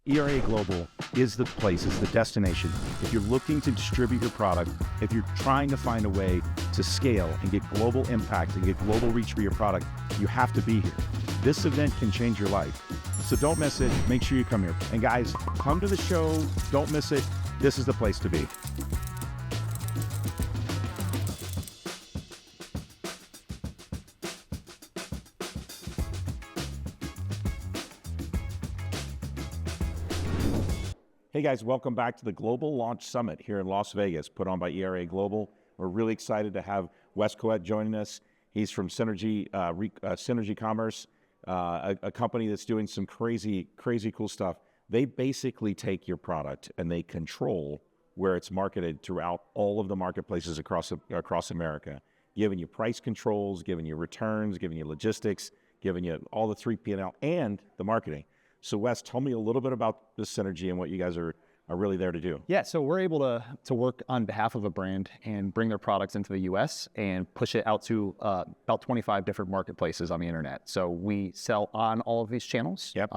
ERA Global is the place, is the destination. If you're looking to distribute your product, if you're trying to find a way to scale and get global impact and get global reach for your product, you have to be here. This event can change your life. So don't miss it. Make sure you come here. And guys, come to the show. Don't miss it. This is the place to be. Hey guys, welcome back to the Global Launch Summit here in Las Vegas, put on by ERA Global. We're really excited to have Wes Caouette joining us. He's from Synergy ReCommerce, a company that's doing some crazy cool stuff. They basically take your product and they control where it's marketed throughout all of the marketplaces across America, giving you price controls, giving you returns, giving you logistics, giving you all the 3P&L and the marketing. So Wes, tell me a little bit about this Synergy and what you guys are really there to do. Yeah, so we're able to work on behalf of a brand and bring their products into the US and push it out to about 25 different marketplaces on the internet. So we sell on all of these channels. Yep.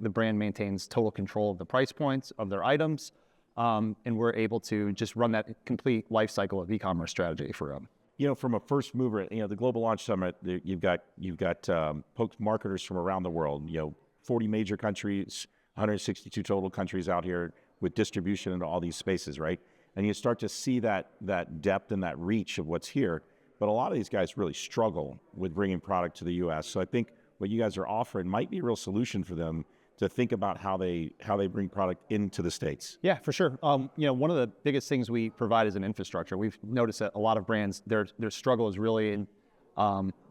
The brand maintains total control of the price points of their items, and we're able to just run that complete life cycle of e-commerce strategy for them. You know, from a first mover, the Global Launch Summit, you've got marketers from around the world, 40 major countries, 162 total countries out here with distribution into all these spaces, right? And you start to see that depth and that reach of what's here. But a lot of these guys really struggle with bringing product to the U.S. So I think what you guys are offering might be a real solution for them to think about how they bring product into the States. Yeah, for sure. One of the biggest things we provide is an infrastructure. We've noticed that a lot of brands, their struggle is really in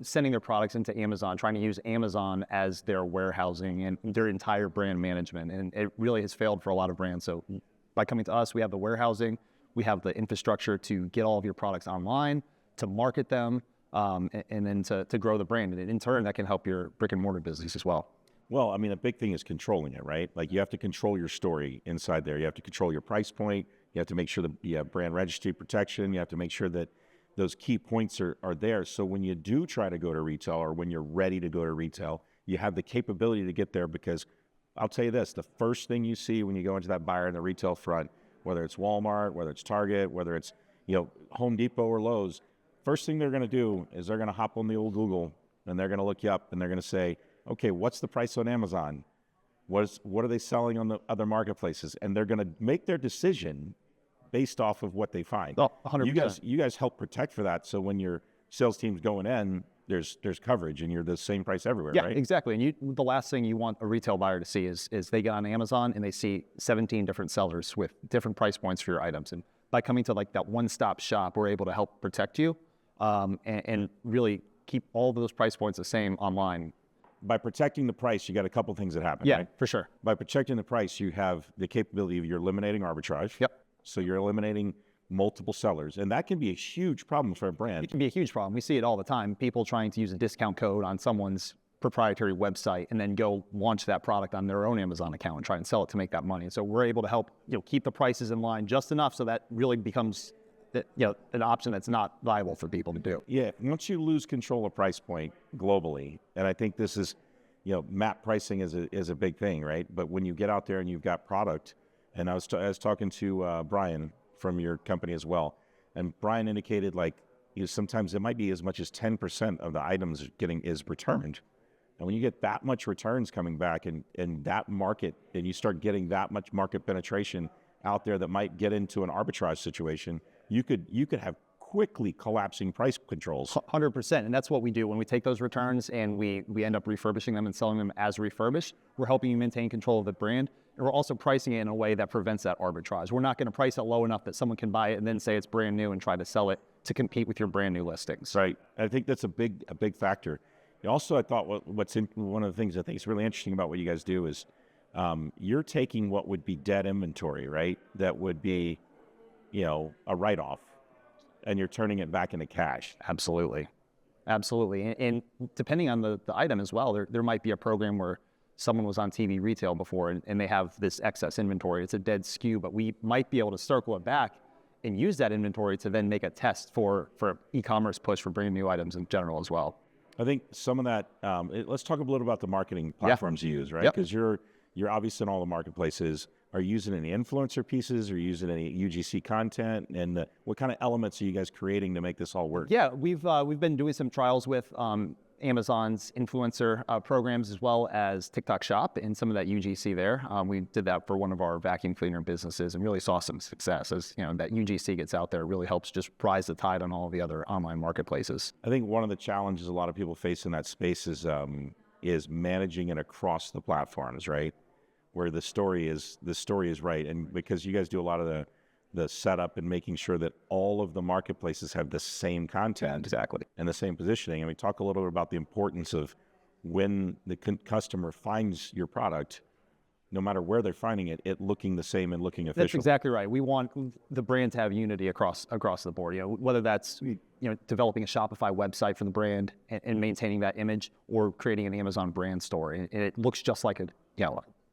sending their products into Amazon, trying to use Amazon as their warehousing and their entire brand management. And it really has failed for a lot of brands. So by coming to us, we have the warehousing, we have the infrastructure to get all of your products online, to market them, and then to grow the brand. And in turn, that can help your brick and mortar business as well. Well, I mean, a big thing is controlling it, right? Like you have to control your story inside there. You have to control your price point. You have to make sure that you have brand registry protection. You have to make sure that those key points are there. So when you do try to go to retail or when you're ready to go to retail, you have the capability to get there, because I'll tell you this, the first thing you see when you go into that buyer in the retail front, whether it's Walmart, whether it's Target, whether it's Home Depot or Lowe's, first thing they're going to do is they're going to hop on the old Google and they're going to look you up and they're going to say, okay, what's the price on Amazon? What are they selling on the other marketplaces? And they're going to make their decision based off of what they find. Oh, 100%. You guys help protect for that. So when your sales team's going in, there's coverage and you're the same price everywhere, yeah, right? Yeah, exactly. And the last thing you want a retail buyer to see is they get on Amazon and they see 17 different sellers with different price points for your items. And by coming to like that one-stop shop, we're able to help protect you and really keep all of those price points the same online. By protecting the price, you got a couple things that happen, yeah, right? For sure. By protecting the price, you have the capability of you're eliminating arbitrage. Yep. So you're eliminating multiple sellers, and that can be a huge problem for a brand. It can be a huge problem. We see it all the time. People trying to use a discount code on someone's proprietary website and then go launch that product on their own Amazon account and try and sell it to make that money. And so we're able to help keep the prices in line just enough so that really becomes an option that's not viable for people to do. Yeah, once you lose control of price point globally, and I think this is, map pricing is a big thing, right? But when you get out there and you've got product, and I was talking to Brian from your company as well, and Brian indicated sometimes it might be as much as 10% of the items is returned. And when you get that much returns coming back in that market, and you start getting that much market penetration out there that might get into an arbitrage situation, you could have quickly collapsing price controls. 100%, and that's what we do when we take those returns and we end up refurbishing them and selling them as refurbished. We're helping you maintain control of the brand, and we're also pricing it in a way that prevents that arbitrage. We're not going to price it low enough that someone can buy it and then say it's brand new and try to sell it to compete with your brand new listings. Right. I think that's a big factor. And also, I thought one of the things I think is really interesting about what you guys do is you're taking what would be dead inventory, right? That would be, a write-off, and you're turning it back into cash. Absolutely. And depending on the item as well, there might be a program where someone was on TV retail before and they have this excess inventory. It's a dead SKU, but we might be able to circle it back and use that inventory to then make a test for e-commerce push for bringing new items in general as well. I think some of that, let's talk a little about the marketing platforms you use, right? Because You're obviously in all the marketplaces. Are you using any influencer pieces? Are you using any UGC content? And what kind of elements are you guys creating to make this all work? Yeah, we've been doing some trials with Amazon's influencer programs as well as TikTok Shop and some of that UGC there. We did that for one of our vacuum cleaner businesses and really saw some success. As you know, that UGC gets out there, really helps just rise the tide on all the other online marketplaces. I think one of the challenges a lot of people face in that space is managing it across the platforms, right? Where the story is right, and because you guys do a lot of the setup and making sure that all of the marketplaces have the same content, exactly, and the same positioning. And we talk a little bit about the importance of when the customer finds your product, no matter where they're finding it, it looking the same and looking official. That's exactly right. We want the brand to have unity across the board. You know, whether that's developing a Shopify website for the brand and maintaining that image, or creating an Amazon brand store, and it looks just like a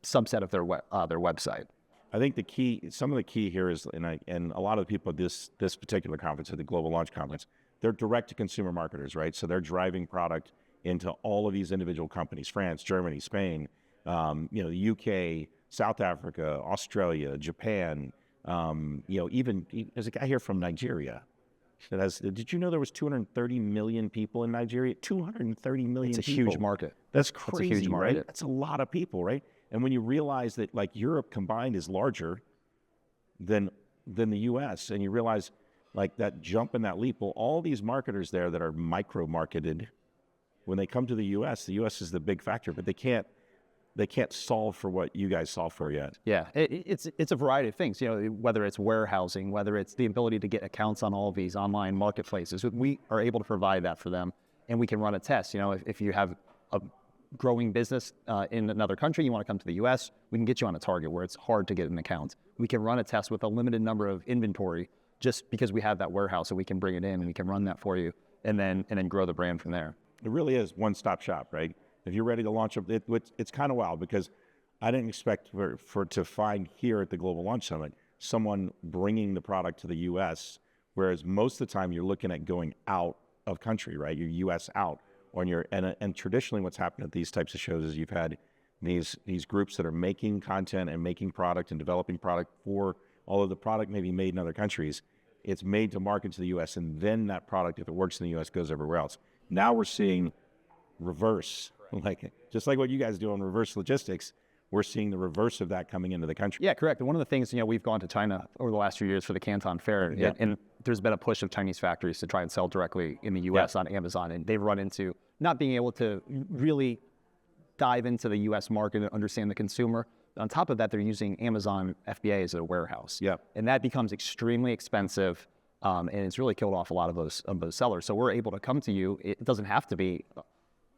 subset of their website. I think some of the key here is, and a lot of the people at this particular conference, at the Global Launch Conference, they're direct-to-consumer marketers, right? So they're driving product into all of these individual companies: France, Germany, Spain, the UK, South Africa, Australia, Japan. Even there's a guy here from Nigeria that has. Did you know there was 230 million people in Nigeria? 230 million. It's a people. huge market. That's crazy, That's a huge market. Right? That's a lot of people, right? And when you realize that, like, Europe combined is larger than the U.S., and you realize, like, that jump and that leap, well, all these marketers there that are micro-marketed, when they come to the U.S. is the big factor, but they can't solve for what you guys solve for yet. Yeah, it's a variety of things. Whether it's warehousing, whether it's the ability to get accounts on all of these online marketplaces, we are able to provide that for them, and we can run a test. If you have a growing business in another country, you want to come to the U.S., we can get you on a target where it's hard to get an account. We can run a test with a limited number of inventory just because we have that warehouse, so we can bring it in and we can run that for you, and then grow the brand from there. It really is one-stop shop, right? If you're ready to launch it's kind of wild, because I didn't expect to find here at the Global Launch Summit someone bringing the product to the U.S., whereas most of the time you're looking at going out of country, right? You're U.S. out. And traditionally what's happened at these types of shows is you've had these groups that are making content and making product and developing product for, although the product may be made in other countries, it's made to market to the U.S., and then that product, if it works in the U.S., goes everywhere else. Now we're seeing reverse, just like what you guys do on reverse logistics. We're seeing the reverse of that coming into the country. Yeah, correct. And one of the things, we've gone to China over the last few years for the Canton Fair, and there's been a push of Chinese factories to try and sell directly in the U.S. on Amazon, and they've run into not being able to really dive into the U.S. market and understand the consumer. On top of that, they're using Amazon FBA as a warehouse. Yeah. And that becomes extremely expensive, and it's really killed off a lot of those sellers. So we're able to come to you. It doesn't have to be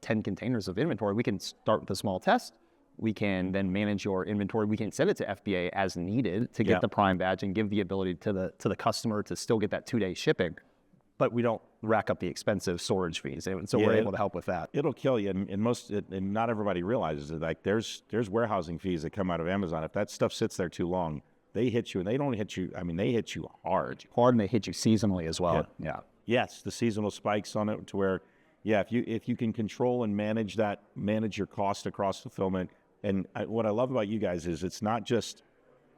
10 containers of inventory. We can start with a small test. We can then manage your inventory. We can send it to FBA as needed to get the Prime badge and give the ability to the customer to still get that 2-day shipping, but we don't rack up the expensive storage fees. And so we're able to help with that. It'll kill you, and not everybody realizes it. Like there's warehousing fees that come out of Amazon. If that stuff sits there too long, they hit you, and they don't hit you. I mean, they hit you hard, and they hit you seasonally as well. Yeah. Yes, the seasonal spikes on it to where, if you can control and manage your cost across fulfillment. And what I love about you guys is it's not just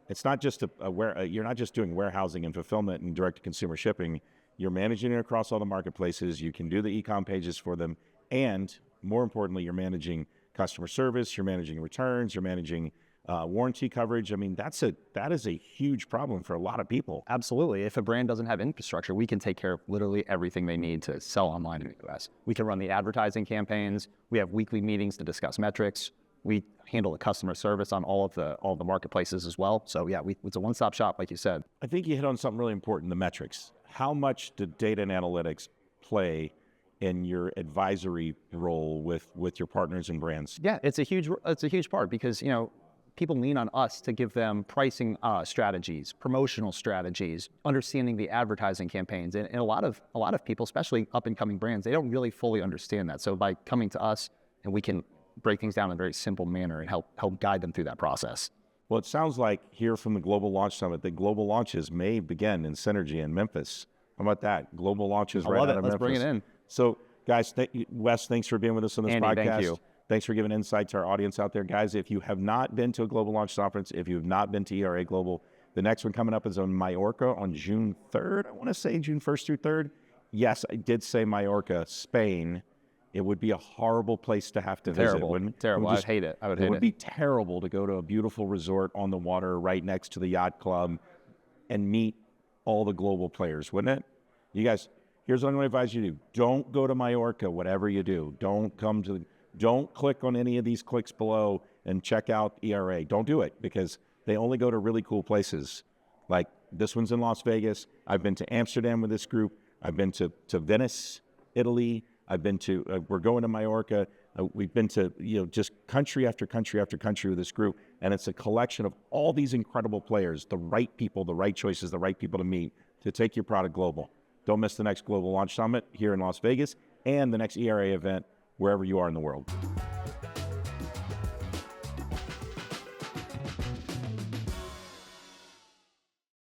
you're not just doing warehousing and fulfillment and direct to consumer shipping. You're managing it across all the marketplaces. You can do the e-com pages for them, and more importantly, you're managing customer service. You're managing returns. You're managing warranty coverage. I mean, that is a huge problem for a lot of people. Absolutely. If a brand doesn't have infrastructure, we can take care of literally everything they need to sell online in the U.S. We can run the advertising campaigns. We have weekly meetings to discuss metrics. We handle the customer service on all of the marketplaces as well. So it's a one-stop shop, like you said. I think you hit on something really important: the metrics. How much do data and analytics play in your advisory role with your partners and brands? Yeah, it's a huge part, because people lean on us to give them pricing strategies, promotional strategies, understanding the advertising campaigns, and a lot of people, especially up and coming brands, they don't really fully understand that. So by coming to us, and we can break things down in a very simple manner and help guide them through that process. Well, it sounds like here from the Global Launch Summit, the global launches may begin in Synergy in Memphis. How about that? Global launches right out of Memphis. Let's bring it in. So, guys, Wes, thanks for being with us on this Andy, podcast. Thank you. Thanks for giving insight to our audience out there. Guys, if you have not been to a Global Launch Conference, if you have not been to ERA Global, the next one coming up is on Mallorca on June 3rd. I want to say June 1st through 3rd. Yes, I did say Mallorca, Spain. It would be a horrible place to have to visit, wouldn't it? Terrible. I would hate it. It would be terrible to go to a beautiful resort on the water right next to the yacht club and meet all the global players, wouldn't it? You guys, here's what I'm going to advise you to do. Don't go to Mallorca, whatever you do. Don't click on any of these clicks below and check out ERA. Don't do it, because they only go to really cool places. Like this one's in Las Vegas. I've been to Amsterdam with this group. I've been to Venice, Italy. I've been to, we're going to Mallorca. We've been to, just country after country after country with this group. And it's a collection of all these incredible players, the right people, the right choices, the right people to meet to take your product global. Don't miss the next Global Launch Summit here in Las Vegas and the next ERA event wherever you are in the world.